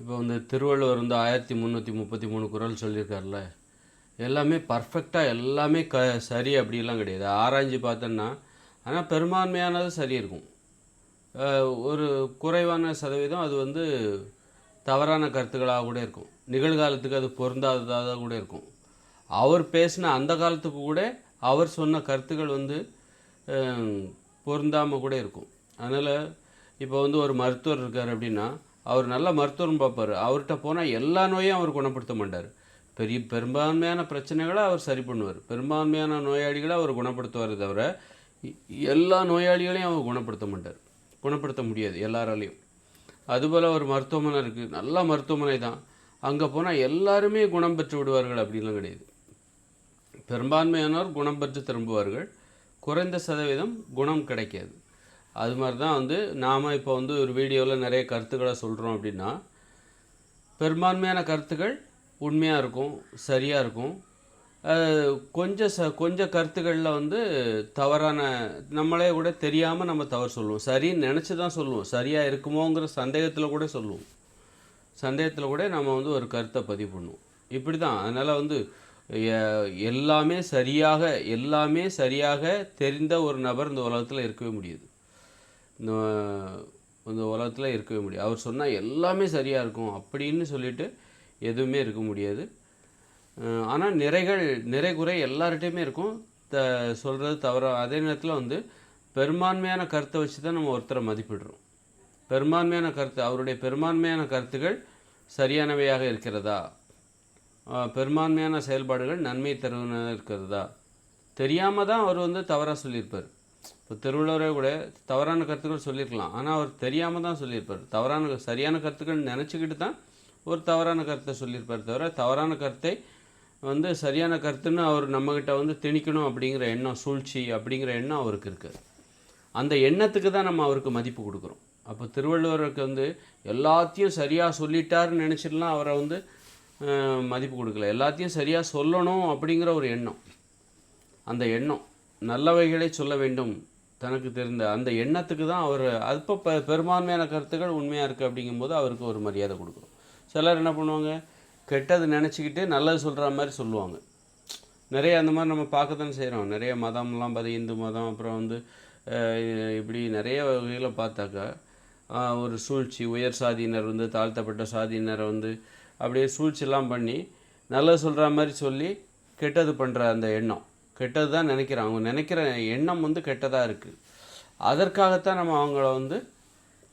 இப்போ வந்து திருவள்ளுவர் வந்து 1333 குறள் சொல்லியிருக்காருல்ல, எல்லாமே பர்ஃபெக்டாக எல்லாமே சரி அப்படிலாம் கிடையாது. ஆராய்ஞ்சு பார்த்தோன்னா, ஆனால் பெரும்பான்மையானது சரி இருக்கும். ஒரு குறைவான சதவீதம் அது வந்து தவறான கருத்துக்களாக கூட இருக்கும். நிகழ்காலத்துக்கு அது பொருந்தாததாக கூட இருக்கும். அவர் பேசின அந்த காலத்துக்கு கூட அவர் சொன்ன கருத்துக்கள் வந்து பொருந்தாமல் கூட இருக்கும். அதனால் இப்போ வந்து ஒரு மருத்துவர் இருக்கார் அப்படின்னா, அவர் நல்ல மருத்துவர்னு பார்ப்பார். அவர்கிட்ட போனால் எல்லா நோயும் அவர் குணப்படுத்த மாட்டார். பெரும்பான்மையான பிரச்சனைகளை அவர் சரி பண்ணுவார். பெரும்பான்மையான நோயாளிகளை அவர் குணப்படுத்துவார் தவிர, எல்லா நோயாளிகளையும் அவர் குணப்படுத்த மாட்டார். குணப்படுத்த முடியாது எல்லாராலையும். அதுபோல் ஒரு மருத்துவமனை இருக்குது, நல்ல மருத்துவமனை தான். அங்கே போனால் எல்லாருமே குணம் பெற்று விடுவார்கள் அப்படின்லாம் கிடையாது. பெரும்பான்மையானோர் குணம் பெற்று திரும்புவார்கள். குறைந்த சதவீதம் குணம் கிடைக்காது. அது மாதிரி தான் வந்து நாம் இப்போ வந்து ஒரு வீடியோவில் நிறைய கருத்துக்களை சொல்கிறோம் அப்படின்னா, பெரும்பான்மையான கருத்துக்கள் உண்மையாக இருக்கும், சரியாக இருக்கும். கொஞ்சம் கருத்துக்களில் வந்து தவறான, நம்மளே கூட தெரியாமல் நம்ம தவறு சொல்லுவோம். சரின்னு நினச்சி தான் சொல்லுவோம். சரியாக இருக்குமோங்கிற சந்தேகத்தில் கூட சொல்லுவோம். சந்தேகத்தில் கூட நம்ம வந்து ஒரு கருத்தை பதிவு பண்ணுவோம். இப்படி தான். அதனால் வந்து எல்லாமே சரியாக தெரிந்த ஒரு நபர் இந்த உலகத்தில் இருக்கவே முடியாது. இந்த உலகத்தில் இருக்கவே முடியாது. அவர் சொன்னால் எல்லாமே சரியாக இருக்கும் அப்படின்னு சொல்லிட்டு எதுவுமே இருக்க முடியாது. ஆனால் நிறை குறை எல்லார்கிட்டையுமே இருக்கும். சொல்கிறது தவறாக. அதே நேரத்தில் வந்து பெரும்பான்மையான கருத்தை வச்சு தான் நம்ம ஒருத்தரை மதிப்பிடுறோம். பெரும்பான்மையான கருத்து, அவருடைய பெரும்பான்மையான கருத்துக்கள் சரியானவையாக இருக்கிறதா, பெரும்பான்மையான செயல்பாடுகள் நன்மை தருவன இருக்கிறதா, தெரியாமல் தான் அவர் வந்து தவறாக சொல்லியிருப்பார். இப்போ திருவள்ளுவரே கூட தவறான கருத்துக்கள் சொல்லியிருக்கலாம், ஆனால் அவர் தெரியாமல் தான் சொல்லியிருப்பார். சரியான கருத்துக்கள் நினச்சிக்கிட்டு தான் ஒரு தவறான கருத்தை சொல்லியிருப்பார் தவிர, தவறான கருத்தை வந்து சரியான கருத்துன்னு அவர் நம்மக்கிட்ட வந்து திணிக்கணும் அப்படிங்கிற எண்ணம், சூழ்ச்சி அப்படிங்கிற எண்ணம் அவருக்கு இருக்குது. அந்த எண்ணத்துக்கு தான் நம்ம அவருக்கு மதிப்பு கொடுக்குறோம். அப்போ திருவள்ளுவருக்கு வந்து எல்லாத்தையும் சரியாக சொல்லிட்டாருன்னு நினச்சிடலாம் அவரை வந்து மதிப்பு கொடுக்கல. எல்லாத்தையும் சரியாக சொல்லணும் அப்படிங்கிற ஒரு எண்ணம், அந்த எண்ணம் நல்லவைகளை சொல்ல வேண்டும் தனக்கு தெரிந்த அந்த எண்ணத்துக்கு தான் அவர். அப்போ பெரும்பான்மையான கருத்துக்கள் உண்மையாக இருக்குது அப்படிங்கும்போது அவருக்கு ஒரு மரியாதை கொடுக்குறோம். சிலர் என்ன பண்ணுவாங்க, கெட்டது நினச்சிக்கிட்டு நல்லது சொல்கிற மாதிரி சொல்லுவாங்க. நிறைய அந்த மாதிரி நம்ம பார்க்க தானே செய்கிறோம். நிறைய மதம்லாம் பார்த்து, இந்து மதம், அப்புறம் வந்து இப்படி நிறைய வகையில் பார்த்தாக்கா ஒரு சூழ்ச்சி, உயர் சாதியினர் வந்து தாழ்த்தப்பட்ட சாதியினரை வந்து அப்படியே சூழ்ச்சிலாம் பண்ணி நல்லது சொல்கிற மாதிரி சொல்லி கெட்டது பண்ணுற அந்த எண்ணம், கெட்டது தான் நினைக்கிறாங்க. அவங்க நினைக்கிற எண்ணம் வந்து கெட்டதாக இருக்குது. அதற்காகத்தான் நம்ம அவங்கள வந்து,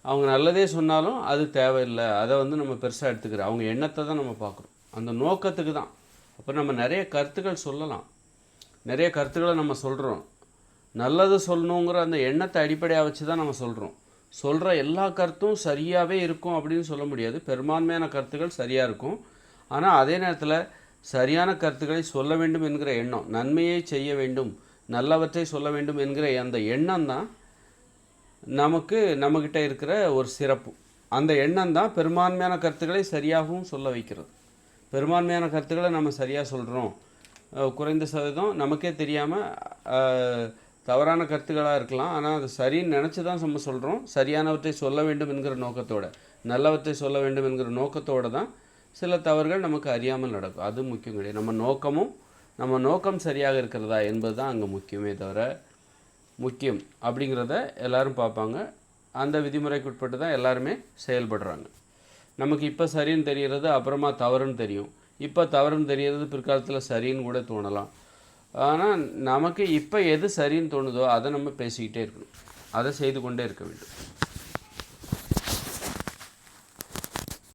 அவங்க நல்லதே சொன்னாலும் அது தேவையில்லை, அதை வந்து நம்ம பெருசாக எடுத்துக்கிறோம். அவங்க எண்ணத்தை தான் நம்ம பார்க்குறோம், அந்த நோக்கத்துக்கு தான். அப்போ நம்ம நிறைய கருத்துக்கள் சொல்லலாம், நிறைய கருத்துக்களை நம்ம சொல்கிறோம். நல்லது சொல்லணுங்கிற அந்த எண்ணத்தை அடிப்படையாக வச்சு தான் நம்ம சொல்கிறோம். சொல்கிற எல்லா கருத்தும் சரியாகவே இருக்கும் அப்படின்னு சொல்ல முடியாது. பெரும்பான்மையான கருத்துக்கள் சரியாக இருக்கும். ஆனால் அதே நேரத்தில் சரியான கருத்துக்களை சொல்ல வேண்டும் என்கிற எண்ணம், நன்மையை செய்ய வேண்டும், நல்லவற்றை சொல்ல வேண்டும் என்கிற அந்த எண்ணம் தான் நம்மக்கிட்ட இருக்கிற ஒரு சிறப்பு. அந்த எண்ணம் தான் பெரும்பான்மையான கருத்துக்களை சரியாகவும் சொல்ல வைக்கிறது. பெரும்பான்மையான கருத்துக்களை நம்ம சரியாக சொல்கிறோம், குறைந்த சதவீதம் நமக்கே தெரியாமல் தவறான கருத்துக்களாக இருக்கலாம், ஆனால் அது சரின்னு நினச்சி தான் நம்ம சொல்கிறோம். சரியானவற்றை சொல்ல வேண்டும் என்கிற நோக்கத்தோடு, நல்லவற்றை சொல்ல வேண்டும் என்கிற நோக்கத்தோடு தான் சில தவறுகள் நமக்கு அறியாமல் நடக்கும். அது முக்கியம் கிடையாது. நம்ம நோக்கம் சரியாக இருக்கிறதா என்பது தான் அங்கே முக்கியமே தவிர, முக்கியம் அப்படிங்கிறத எல்லோரும் பார்ப்பாங்க. அந்த விதிமுறைக்கு உட்பட்டு தான் எல்லாருமே செயல்படுறாங்க. நமக்கு இப்போ சரின்னு தெரிகிறது, அப்புறமா தவறுன்னு தெரியும். இப்போ தவறுன்னு தெரிகிறது பிற்காலத்தில் சரின்னு கூட தோணலாம். ஆனால் நமக்கு இப்போ எது சரின்னு தோணுதோ அதை நம்ம பேசிக்கிட்டே இருக்கணும், அதை செய்து கொண்டே இருக்க வேண்டும்.